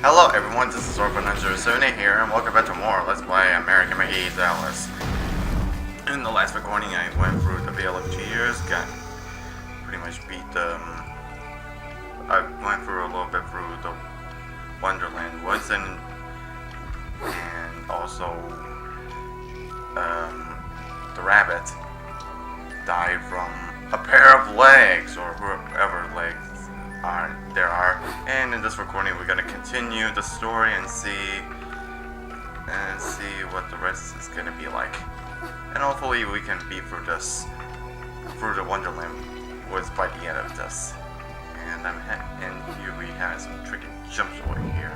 Hello everyone, this is Orphan907 here, and welcome back to more Let's Play American McGee's Alice. In the last recording, I went through the Vale of Tears, got pretty much beat the... I went through a little bit through the Wonderland woods, and also the rabbit died from a pair of legs, or whoever legs there are. And in this recording we're gonna continue the story and see what the rest is gonna be like. And hopefully we can be through the Wonderland woods by the end of this. And here we have some tricky jumps over here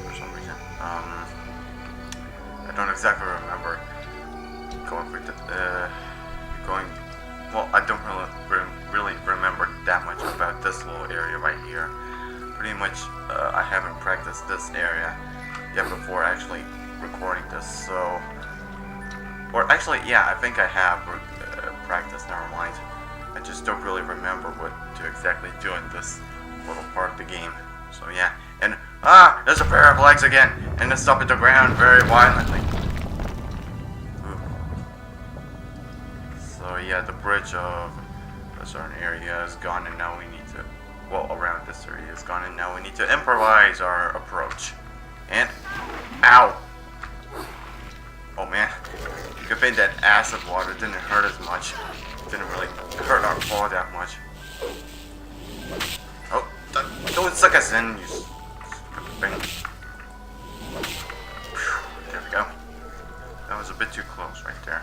for some reason. I don't exactly remember going for well, I don't really remember that much about this little area right here. Pretty much, I haven't practiced this area yet before actually recording this, so... Or actually, yeah, I think I have practiced, never mind. I just don't really remember what to exactly do in this little part of the game. So yeah, and... there's a pair of legs again! And it's up at the ground very violently. So yeah, the bridge of a certain area is gone, and now we need to, well, around this area is gone, and now we need to improvise our approach. And, ow! Oh man, good thing that acid water didn't hurt as much. It didn't really hurt our fall that much. Oh, don't suck us in, you stupid thing. There we go. That was a bit too close right there.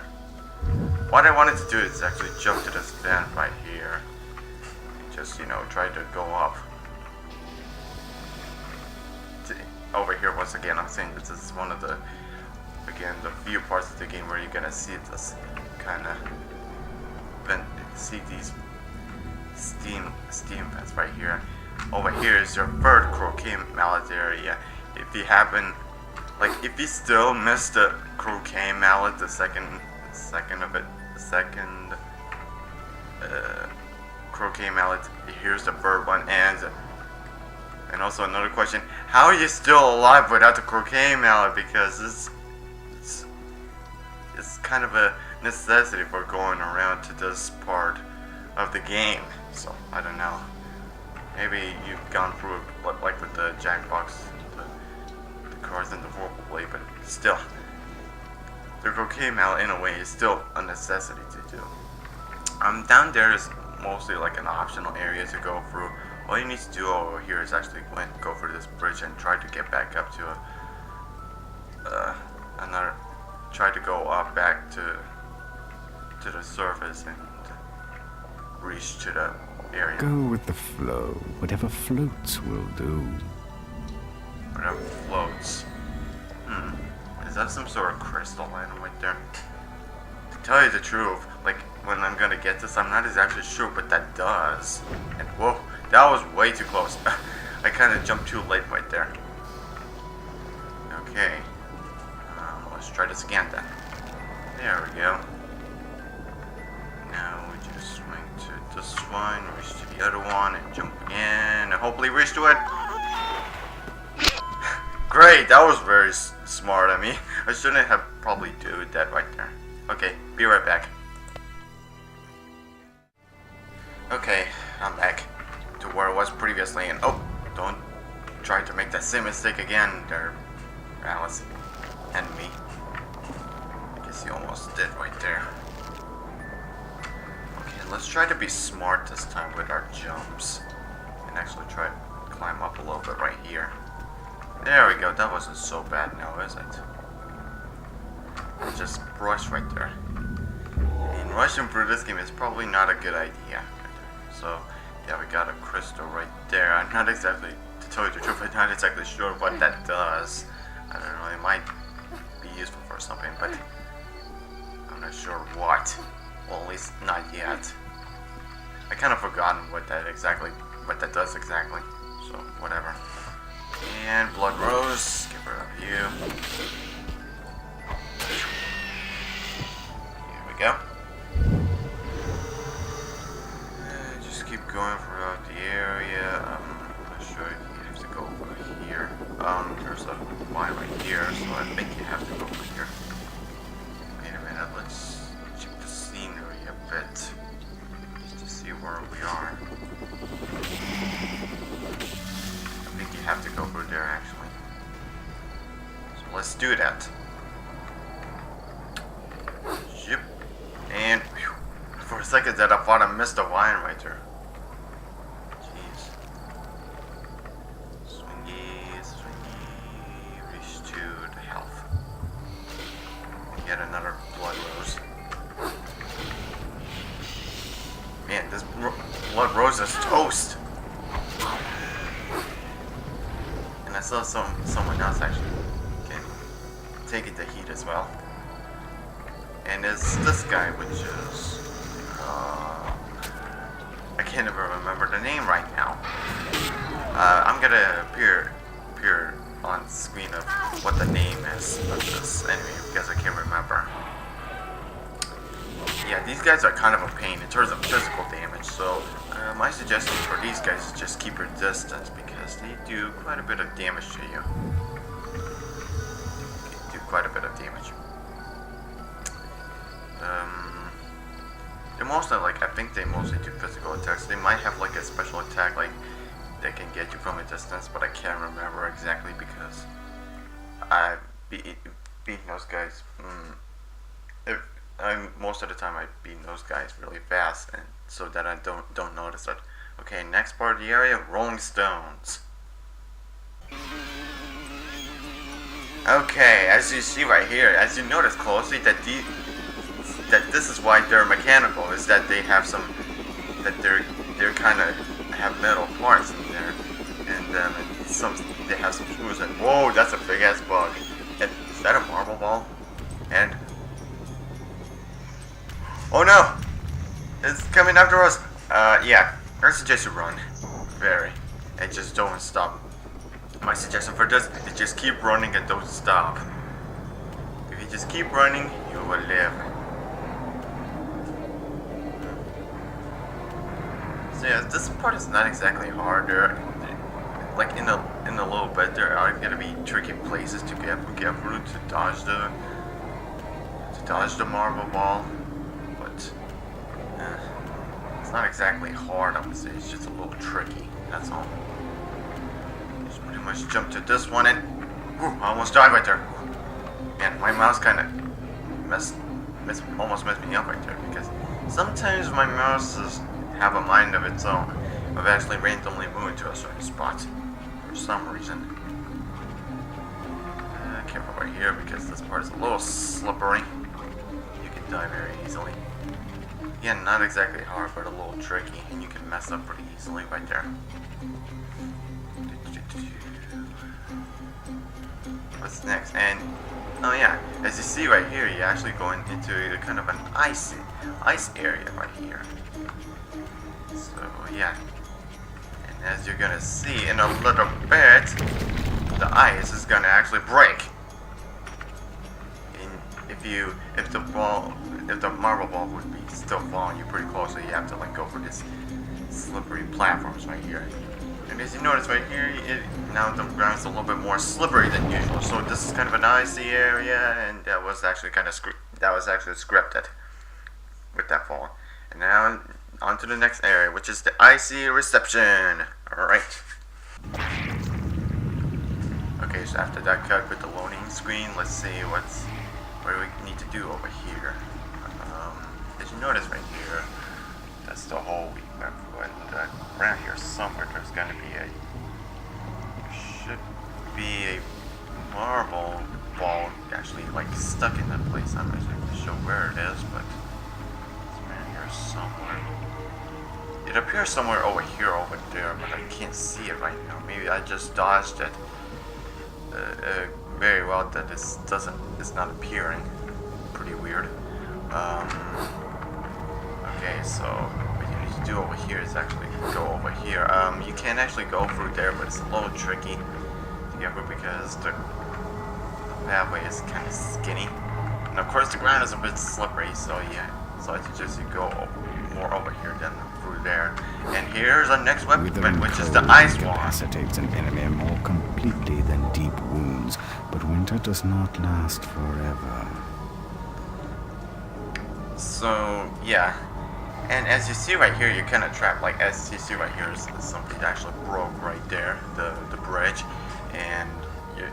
What I wanted to do is actually jump to this vent right here. Just, try to go up. Over here once again, I'm saying this is one of the few parts of the game where you're gonna see this kind of vent, see these steam vents right here. Over here is your third croquet mallet area. If you haven't, if you still missed the croquet mallet, the second croquet mallet, here's the third one. And also another question, how are you still alive without the croquet mallet? Because it's kind of a necessity for going around to this part of the game. So I don't know, maybe you've gone through it like with the jackbox, the cards and the vorpal blade, but still, the croquet mallet in a way is still a necessity to do. Down there is mostly like an optional area to go through. All you need to do over here is actually go through this bridge and try to get back up to try to go up back to the surface and reach to the area. Go with the flow. Whatever floats will do. Whatever floats. Is that some sort of crystal item right there? To tell you the truth, when I'm gonna get this, I'm not exactly sure what that does. And whoa, that was way too close. I kind of jumped too late right there. Okay. Let's try this again then. There we go. Now we just swing to this one, reach to the other one, and jump again, and hopefully reach to it. Great, that was very smart of me. I shouldn't have probably do that right there. Okay, be right back. Okay, I'm back to where I was previously, and oh, don't try to make that same mistake again there, Alice and me. I guess you almost did right there. Okay, let's try to be smart this time with our jumps, and actually try to climb up a little bit right here. There we go, that wasn't so bad now, is it? I just brushed right there. And rushing through this game is probably not a good idea. So, yeah, we got a crystal right there. I'm not exactly, to tell you the truth, I'm not exactly sure what that does. I don't know, it might be useful for something, but I'm not sure what. Well, at least not yet. I kind of forgotten what that does exactly. So, whatever. And Blood Rose, get rid of you. Here we go. Just keep going throughout the area. I'm not sure if you have to go over here. here. There's a line right here, so I think you have to go over here. Wait a minute, let's check the scenery a bit. Just to see where we are. I think you have to go through there actually. So let's do that. Yep. And whew, for a second that I thought I missed a line right there. Jeez. Swingy, swingy. Reach to the health. Get another blood rose. Man, this blood rose is toast. And I saw someone else actually can take it to heat as well. And there's this guy, which is I can't even remember the name right now. I'm gonna appear on screen of what the name is of this enemy because I can't remember. Yeah, these guys are kind of a pain in terms of physical damage, so my suggestion for these guys is just keep your distance because they do quite a bit of damage to you. They do quite a bit of damage. They're mostly like, I think they mostly do physical attacks. They might have like a special attack like that can get you from a distance, but I can't remember exactly because I've beaten those guys. Most of the time I beat those guys really fast, and so that I don't notice it. Okay, next part of the area, Rolling Stones. Okay, as you see right here, as you notice closely, that this is why they're mechanical, is that they have some, that they're kind of have metal parts in there, and some they have some screws. And whoa, that's a big ass bug. And is that a marble ball? And oh no, it's coming after us. Yeah, I suggest you run, and just don't stop. My suggestion for this is just keep running and don't stop. If you just keep running, you will live. So yeah, this part is not exactly hard. Like in a little bit, there are gonna be tricky places to get through to dodge the marble ball, but it's not exactly hard. I would say it's just a little tricky. That's all. Just pretty much jump to this one and whew, I almost died right there. Man, my mouse kind of almost messed me up right there because sometimes my mouses have a mind of its own of actually randomly moving to a certain spot for some reason. Careful right here because this part is a little slippery. You can die very easily. Again, not exactly hard, but a little tricky, and you can mess up pretty easily right there. What's next? And oh yeah, as you see right here, you're actually going into kind of an ice area right here. So yeah, and as you're gonna see in a little bit, the ice is gonna actually break. And if the marble ball would be still falling you pretty close, so you have to like go for this slippery platforms right here. And as you notice right here, now the ground's a little bit more slippery than usual. So this is kind of an icy area, and that was actually scripted with that fall. And now on to the next area, which is the icy reception. Alright. Okay, so after that cut with the loading screen, let's see what we need to do over here. As you notice right here, that's the hole we went through, and around here somewhere there's gonna be a marble ball actually like stuck in that place. I'm not exactly sure where it is, but it's around here somewhere. It appears somewhere over here, over there, but I can't see it right now. Maybe I just dodged it very well that it's not appearing. Pretty weird. Okay, so what you need to do over here is actually go over here. You can actually go through there, but it's a little tricky to get through because the pathway is kind of skinny. And of course the ground is a bit slippery, so yeah. So I suggest you go more over here than through there. And here's our next weapon, Withering which is cold the ice wand. incapacitates an enemy more completely than deep wounds, but winter does not last forever. So, yeah. And as you see right here, you're kind of trapped. Like, as you see right here, is something that actually broke right there, the bridge. And you...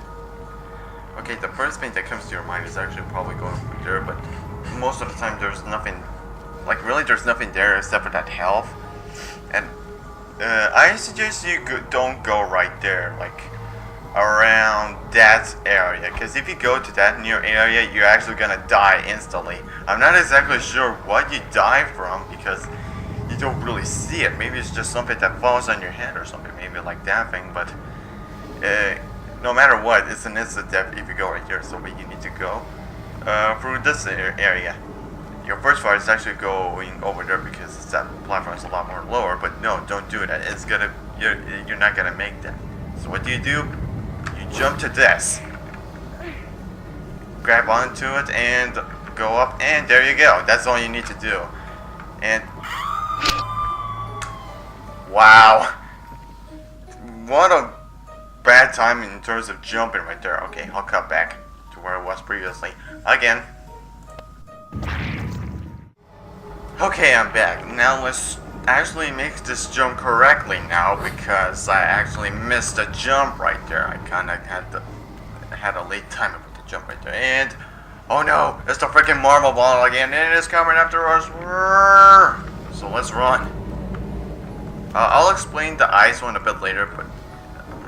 Okay, the first thing that comes to your mind is actually probably going through there, but most of the time there's nothing... Like, really, there's nothing there except for that health. And I suggest you don't go right there, like, around that area. Because if you go to that near area, you're actually gonna die instantly. I'm not exactly sure what you die from, because you don't really see it. Maybe it's just something that falls on your head or something, maybe like that thing. But no matter what, it's an instant death if you go right here. So you need to go through this area. Your first part is actually going over there because that platform is a lot more lower. But no, don't do that. It's gonna you're not gonna make that. So what do? You jump to this, grab onto it, and go up, and there you go. That's all you need to do. And wow, what a bad time in terms of jumping right there. Okay, I'll cut back to where it was previously again. Okay, I'm back. Now let's actually make this jump correctly now, because I actually missed a jump right there. I kind of had a late time with the jump right there. And oh no, it's the freaking marble ball again, and it's coming after us. So let's run. I'll explain the ice one a bit later, but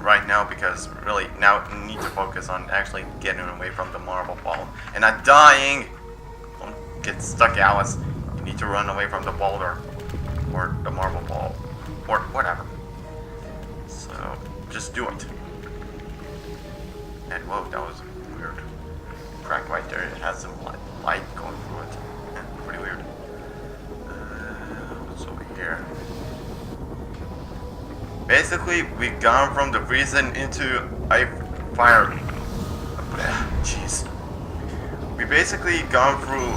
right now, because really now we need to focus on actually getting away from the marble ball and not dying. Don't get stuck, Alice. You need to run away from the boulder or the marble ball or whatever. So just do it. And whoa, that was a weird crack right there. It has some light going through it. Yeah, pretty weird. What's over here? Basically, we've gone from the freezing into a fire. Jeez. We basically gone through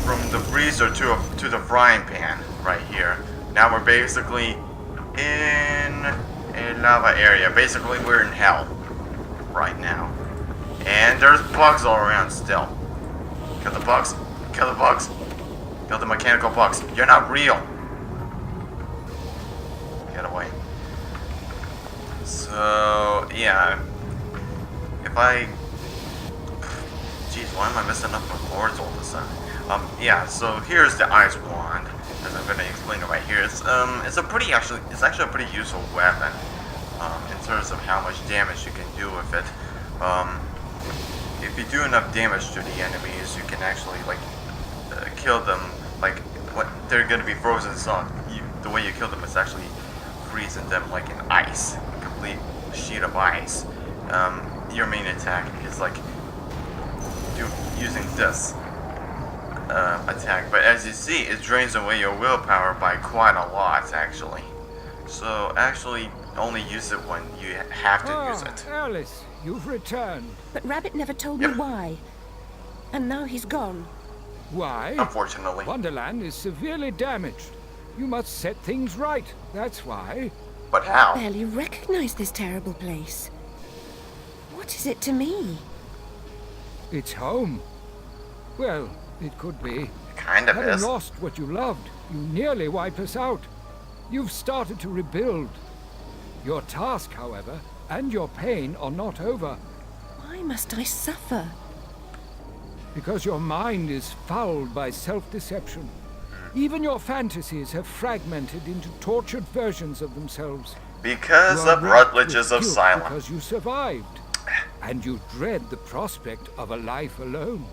from the freezer to the frying pan right here. Now we're basically in a lava area. Basically, we're in hell right now. And there's bugs all around still. Kill the bugs. Kill the bugs. Kill the mechanical bugs. You're not real. Get away. So, yeah. If I... Jeez, why am I messing up my lords all this time? Yeah, so here's the ice wand, as I'm gonna explain it right here. It's actually a pretty useful weapon, in terms of how much damage you can do with it. If you do enough damage to the enemies, you can actually, like, kill them, like, they're gonna be frozen solid. The way you kill them is actually freezing them like in ice, a complete sheet of ice. Your main attack is, like, using this attack, but as you see, it drains away your willpower by quite a lot, actually. So actually only use it when you have to use it. Alice, you've returned. But Rabbit never told me why. And now he's gone. Why? Unfortunately. Wonderland is severely damaged. You must set things right, that's why. But how? I barely recognize this terrible place. What is it to me? It's home. Well, it could be. It kind of Having is. lost what you loved, you nearly wipe us out. You've started to rebuild. Your task, however, and your pain are not over. Why must I suffer? Because your mind is fouled by self-deception. Even your fantasies have fragmented into tortured versions of themselves. Because You are of wrapped Rutledge's with of guilt Silence. Because you survived. And you dread the prospect of a life alone.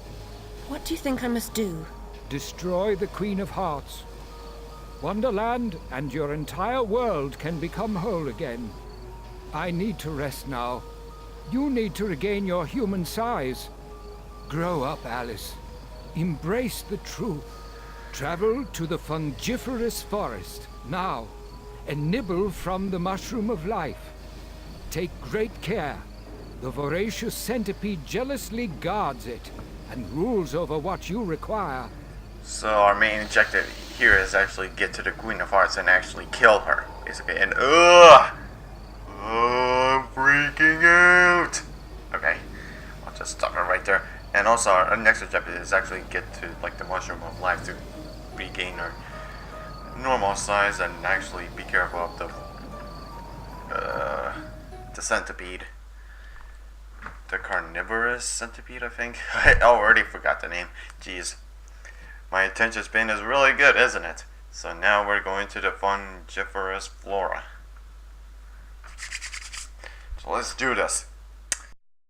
What do you think I must do? Destroy the Queen of Hearts. Wonderland and your entire world can become whole again. I need to rest now. You need to regain your human size. Grow up, Alice. Embrace the truth. Travel to the fungiferous forest now and nibble from the mushroom of life. Take great care. The voracious centipede jealously guards it and rules over what you require. So our main objective here is actually get to the Queen of Hearts and actually kill her, basically. And I'm freaking out. Okay, I'll just stop it right there. And also our next objective is actually get to like the Mushroom of Life to regain her normal size and actually be careful of the centipede. The carnivorous centipede, I think. I already forgot the name. Jeez. My attention span is really good, isn't it? So now we're going to the fungiferous flora. So let's do this.